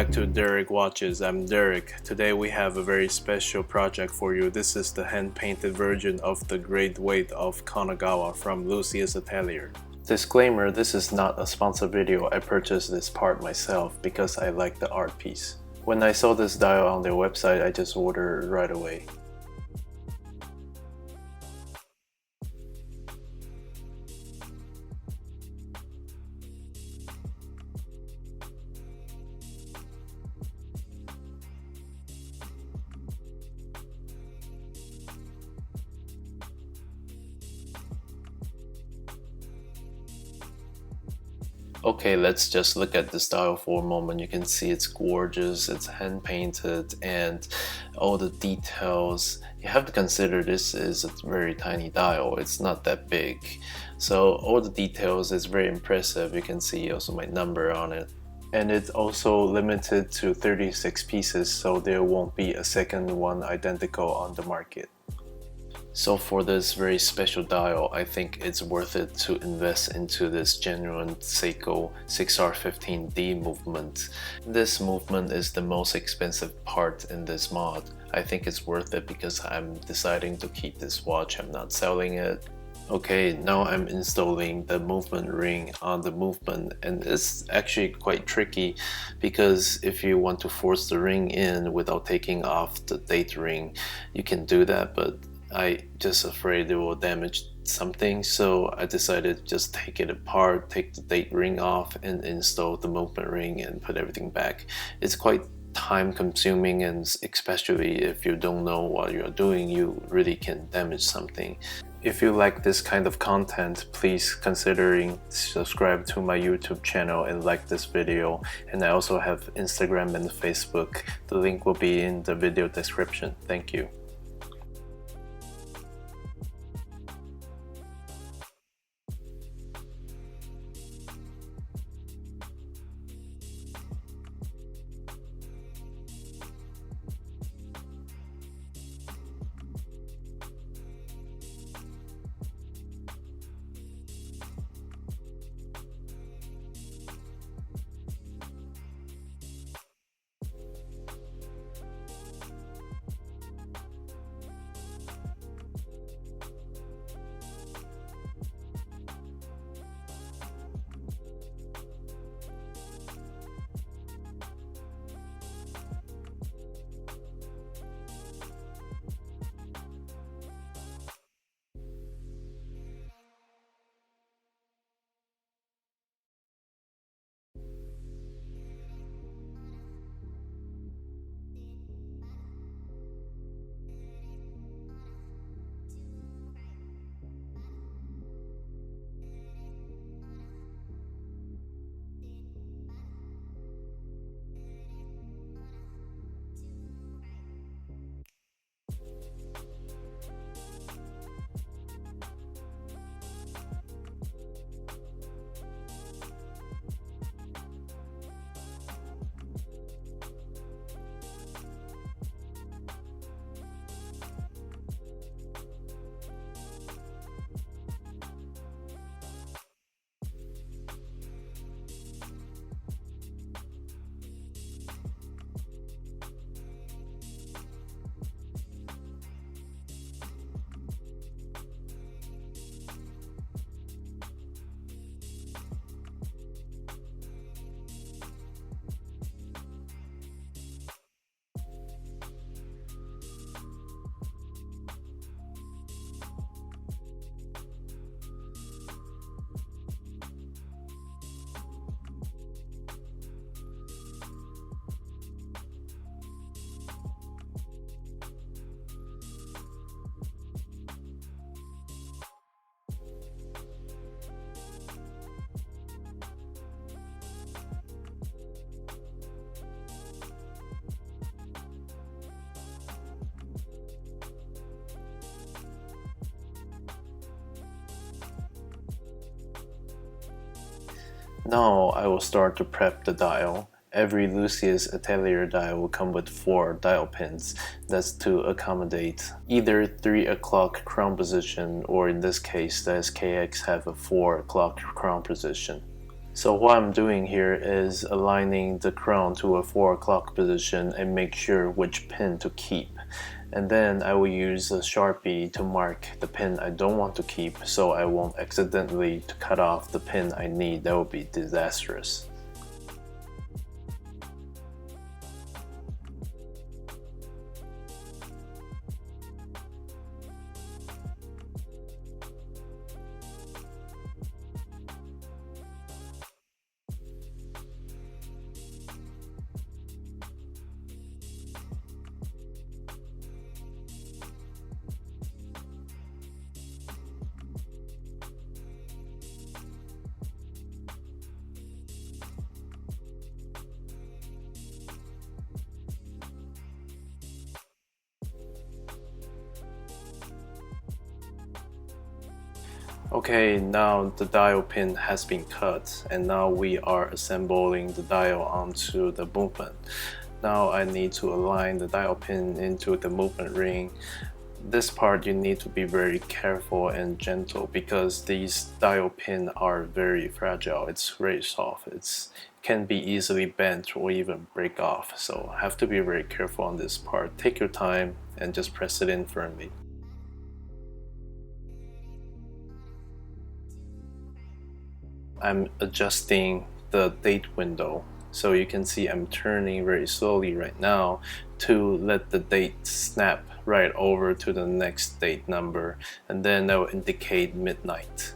back to Darak Watches. I'm Darak. Today we have a very special project for you. This is the hand-painted version of the Great Weight of Kanagawa from Lucius Atelier. Disclaimer, this is not a sponsored video. I purchased this part myself because I like the art piece. When I saw this dial on their website, I just ordered right away. Okay, let's just look at this dial for a moment. You can see it's gorgeous, it's hand painted, and all the details. You have to consider this is a very tiny dial, it's not that big. So all the details is very impressive. You can see also my number on it. And it's also limited to 36 pieces, so there won't be a second one identical on the market. So for this very special dial, I think it's worth it to invest into this genuine Seiko 6R15D movement. This movement is the most expensive part in this mod. I think it's worth it because I'm deciding to keep this watch. I'm not selling it. Okay, now I'm installing the movement ring on the movement, and it's actually quite tricky because if you want to force the ring in without taking off the date ring, you can do that, but I just afraid it will damage something, so I decided to just take it apart, take the date ring off, and install the movement ring and put everything back. It's quite time consuming, and especially if you don't know what you're doing, you really can damage something. If you like this kind of content, please consider subscribe to my YouTube channel and like this video. And I also have Instagram and Facebook. The link will be in the video description. Thank you. Now I will start to prep the dial. Every Lucius Atelier dial will come with 4 dial pins. That's to accommodate either 3 o'clock crown position, or in this case the SKX have a 4 o'clock crown position. So what I'm doing here is aligning the crown to a 4 o'clock position and make sure which pin to keep. And then I will use a Sharpie to mark the pin I don't want to keep so I won't accidentally cut off the pin I need. That would be disastrous. Okay, now the dial pin has been cut and now we are assembling the dial onto the movement. Now I need to align the dial pin into the movement ring. This part you need to be very careful and gentle because these dial pins are very fragile. It's very soft. It can be easily bent or even break off. So have to be very careful on this part. Take your time and just press it in firmly. I'm adjusting the date window. So you can see I'm turning very slowly right now to let the date snap right over to the next date number, and then that will indicate midnight.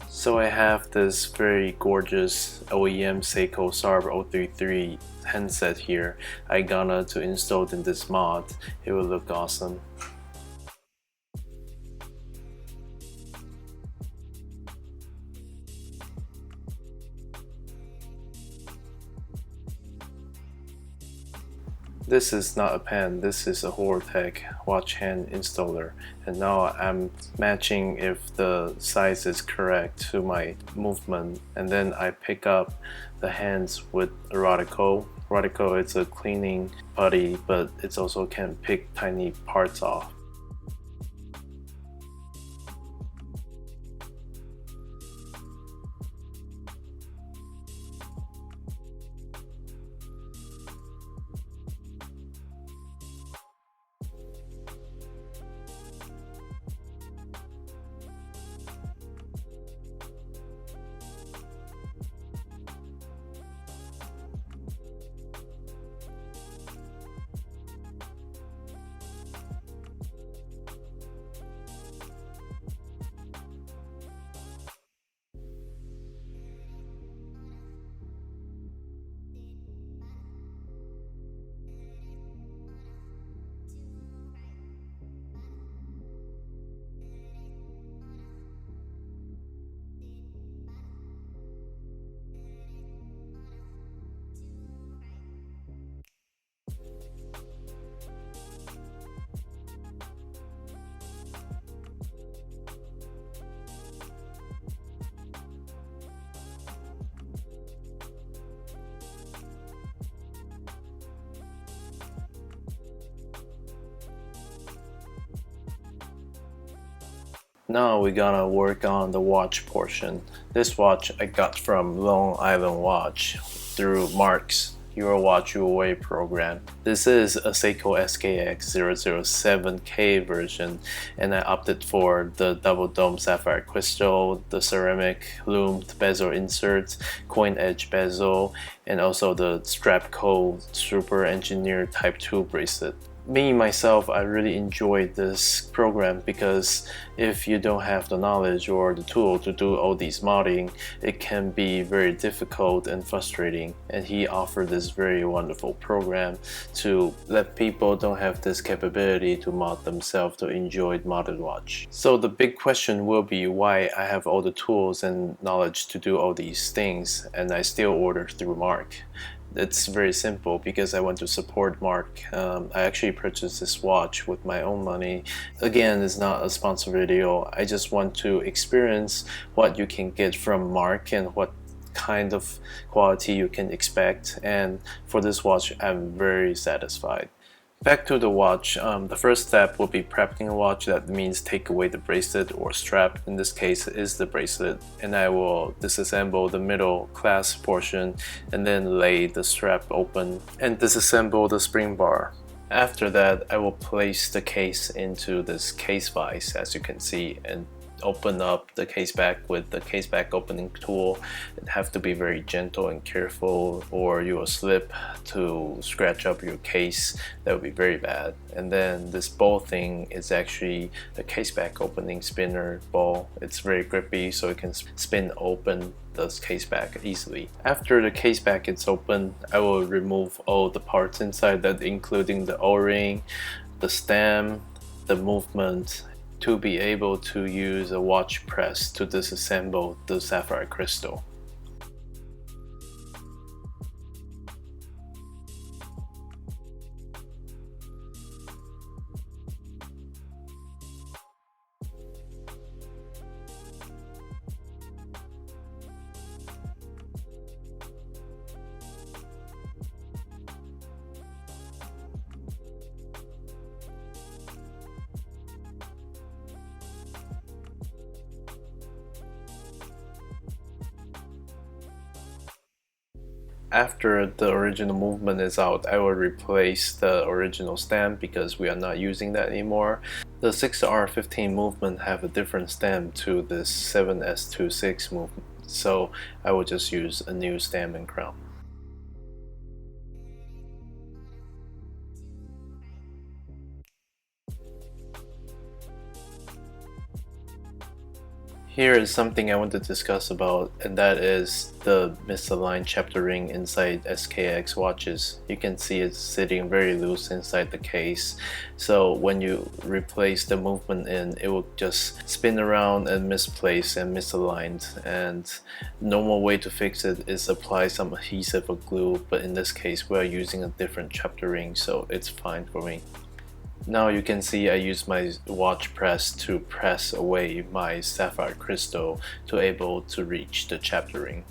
So I have this very gorgeous OEM Seiko SARB 033 handset here. I gonna to install in this mod. It will look awesome. This is not a pen, this is a Hortec watch hand installer, and now I'm matching if the size is correct to my movement, and then I pick up the hands with a Radico. Radico is a cleaning putty, but it also can pick tiny parts off. Now we're gonna work on the watch portion. This watch I got from Long Island Watch through Mark's Your Watch Your Way program. This is a Seiko SKX 007K version, and I opted for the double dome sapphire crystal, the ceramic loomed bezel insert, coin edge bezel, and also the Strapco super engineered type 2 bracelet. Me myself, I really enjoyed this program because if you don't have the knowledge or the tool to do all these modding, it can be very difficult and frustrating, and he offered this very wonderful program to let people don't have this capability to mod themselves to enjoy modded watch. So the big question will be why I have all the tools and knowledge to do all these things and I still order through Mark. It's very simple because I want to support Mark. I actually purchased this watch with my own money. Again, it's not a sponsor video. I just want to experience what you can get from Mark and what kind of quality you can expect. And for this watch, I'm very satisfied. Back to the watch, the first step will be prepping a watch. That means take away the bracelet or strap. In this case is the bracelet, and I will disassemble the middle clasp portion and then lay the strap open and disassemble the spring bar. After that, I will place the case into this case vise, as you can see, and open up the case back with the case back opening tool. And have to be very gentle and careful, or you will slip to scratch up your case. That would be very bad. And then this ball thing is actually the case back opening spinner ball. It's very grippy, so it can spin open the case back easily. After the case back is open, I will remove all the parts inside, that including the O-ring, the stem, the movement, to be able to use a watch press to disassemble the sapphire crystal. After the original movement is out, I will replace the original stem because we are not using that anymore. The 6R15 movement have a different stem to this 7S26 movement, so I will just use a new stem and crown. Here is something I want to discuss about, and that is the misaligned chapter ring inside SKX watches. You can see it's sitting very loose inside the case, so when you replace the movement in, it will just spin around and misplace and misaligned. And normal way to fix it is apply some adhesive or glue, but in this case we are using a different chapter ring, so it's fine for me. Now you can see I use my watch press to press away my sapphire crystal to able to reach the chapter ring.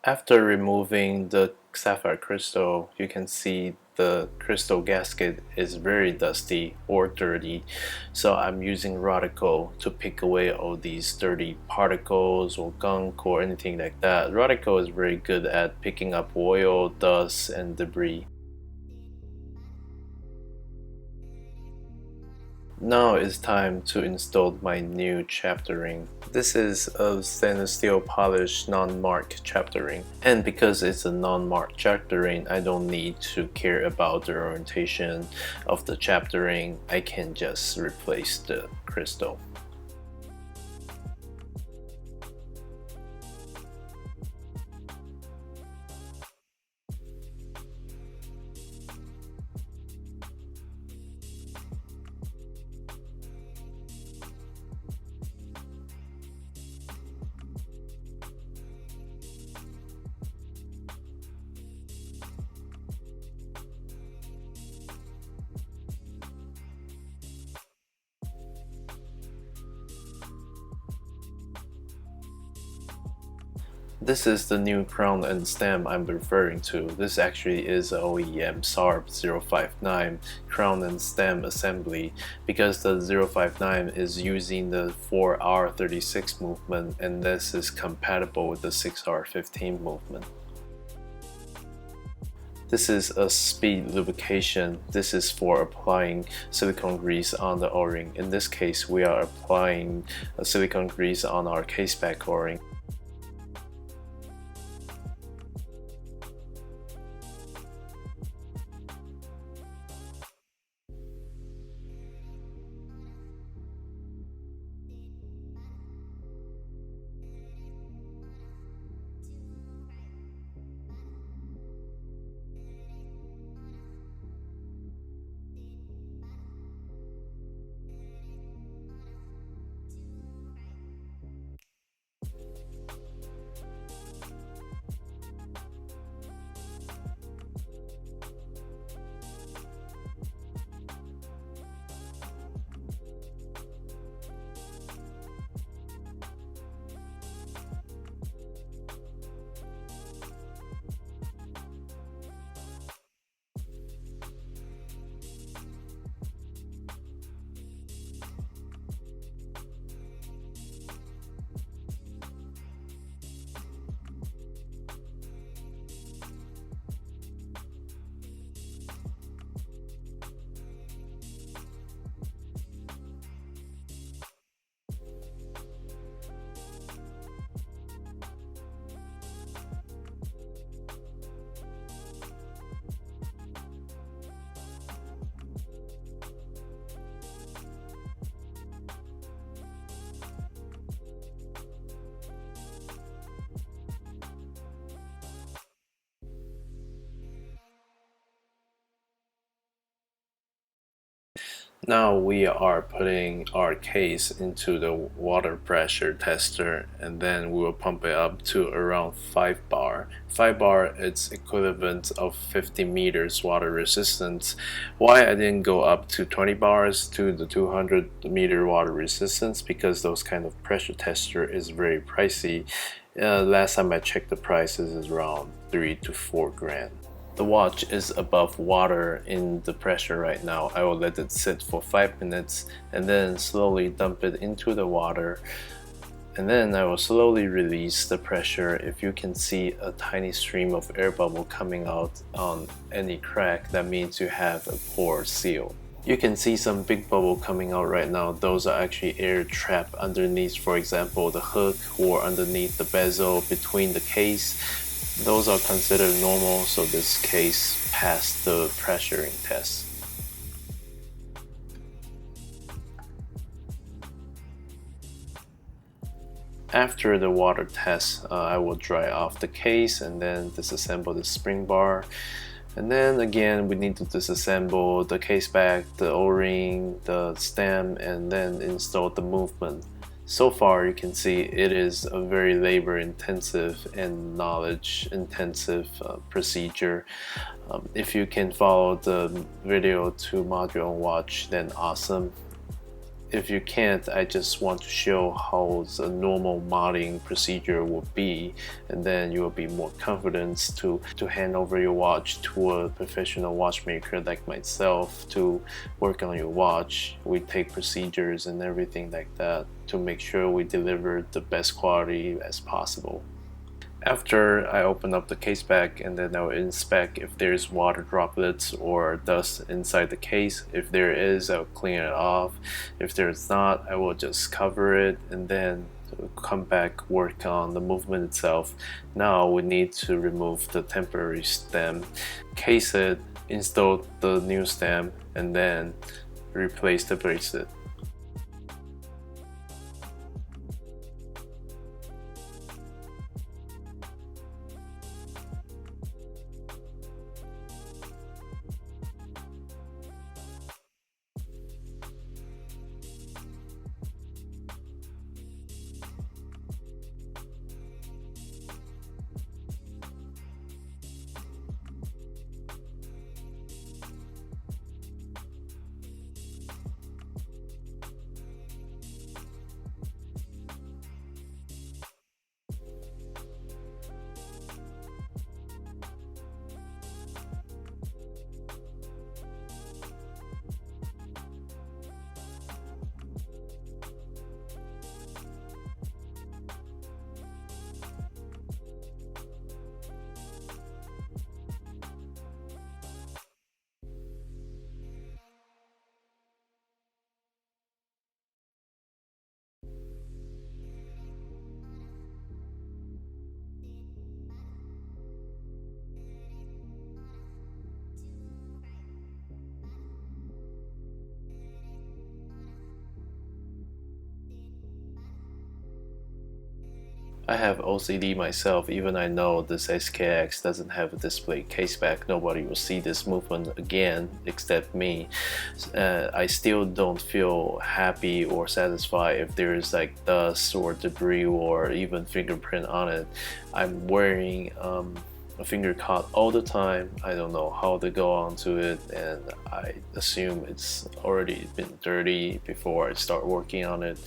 After removing the sapphire crystal, you can see the crystal gasket is very dusty or dirty, so I'm using Rodico to pick away all these dirty particles or gunk or anything like that. Rodico is very good at picking up oil, dust, and debris. Now it's time to install my new chapter ring. This is a stainless steel polished non-marked chapter ring, and because it's a non-marked chapter ring, I don't need to care about the orientation of the chapter ring. I can just replace the crystal. This is the new crown and stem I'm referring to. This actually is a OEM SARB 059 crown and stem assembly, because the 059 is using the 4R36 movement, and this is compatible with the 6R15 movement. This is a speed lubrication. This is for applying silicone grease on the O-ring. In this case, we are applying silicone grease on our case back O-ring. Now we are putting our case into the water pressure tester, and then we will pump it up to around 5 bar. 5 bar it's equivalent of 50 meters water resistance. Why I didn't go up to 20 bars to the 200 meter water resistance? Because those kind of pressure tester is very pricey. Last time I checked, the prices is around 3 to 4 grand. The watch is above water in the pressure right now. I will let it sit for 5 minutes and then slowly dump it into the water, and then I will slowly release the pressure. If you can see a tiny stream of air bubble coming out on any crack, that means you have a pore seal. You can see some big bubble coming out right now. Those are actually air trapped underneath, for example, the hook or underneath the bezel between the case. Those are considered normal, so this case passed the pressuring test. After the water test, I will dry off the case and then disassemble the spring bar. And then again, we need to disassemble the case back, the O-ring, the stem, and then install the movement. So far you can see it is a very labor intensive and knowledge intensive procedure. If you can follow the video to mod your own watch, then awesome. If you can't, I just want to show how the normal modding procedure will be, and then you will be more confident to hand over your watch to a professional watchmaker like myself to work on your watch. We take procedures and everything like that to make sure we deliver the best quality as possible. After I open up the case back, and then I will inspect if there's water droplets or dust inside the case. If there is, I'll clean it off. If there's not, I will just cover it and then come back, work on the movement itself. Now we need to remove the temporary stem, case it, install the new stem, and then replace the bracelet. I have OCD myself. Even I know this SKX doesn't have a display case back. Nobody will see this movement again except me. I still don't feel happy or satisfied if there is like dust or debris or even fingerprint on it. I'm wearing a finger caught all the time. I don't know how to go onto it, and I assume it's already been dirty before I start working on it.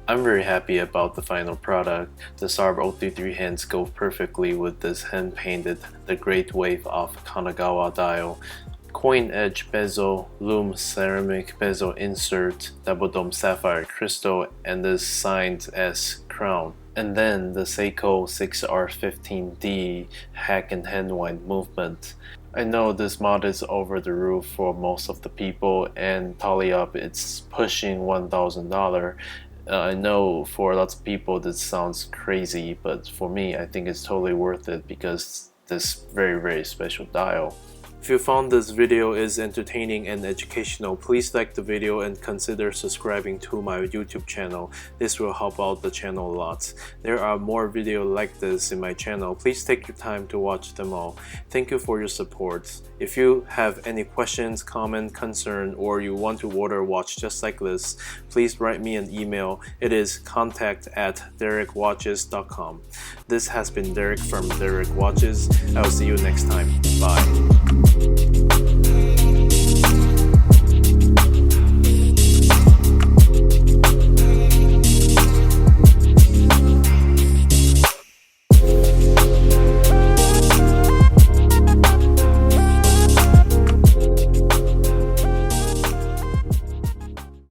I'm very happy about the final product. The Sharp 033 hands go perfectly with this hand painted The Great Wave of Kanagawa dial. coin edge bezel, lume ceramic bezel insert, double dome sapphire crystal, and this signed S crown. And then the Seiko 6R15D hack and hand wind movement. I know this mod is over the roof for most of the people, and tally up it's pushing $1,000. I know for lots of people this sounds crazy, but for me I think it's totally worth it because this very special dial. If you found this video is entertaining and educational, please like the video and consider subscribing to my YouTube channel. This will help out the channel a lot. There are more videos like this in my channel. Please take your time to watch them all. Thank you for your support. If you have any questions, comment, concern, or you want to order a watch just like this, please write me an email. It is contact@darakwatches.com. This has been Derek from Darak Watches. I will see you next time. Bye.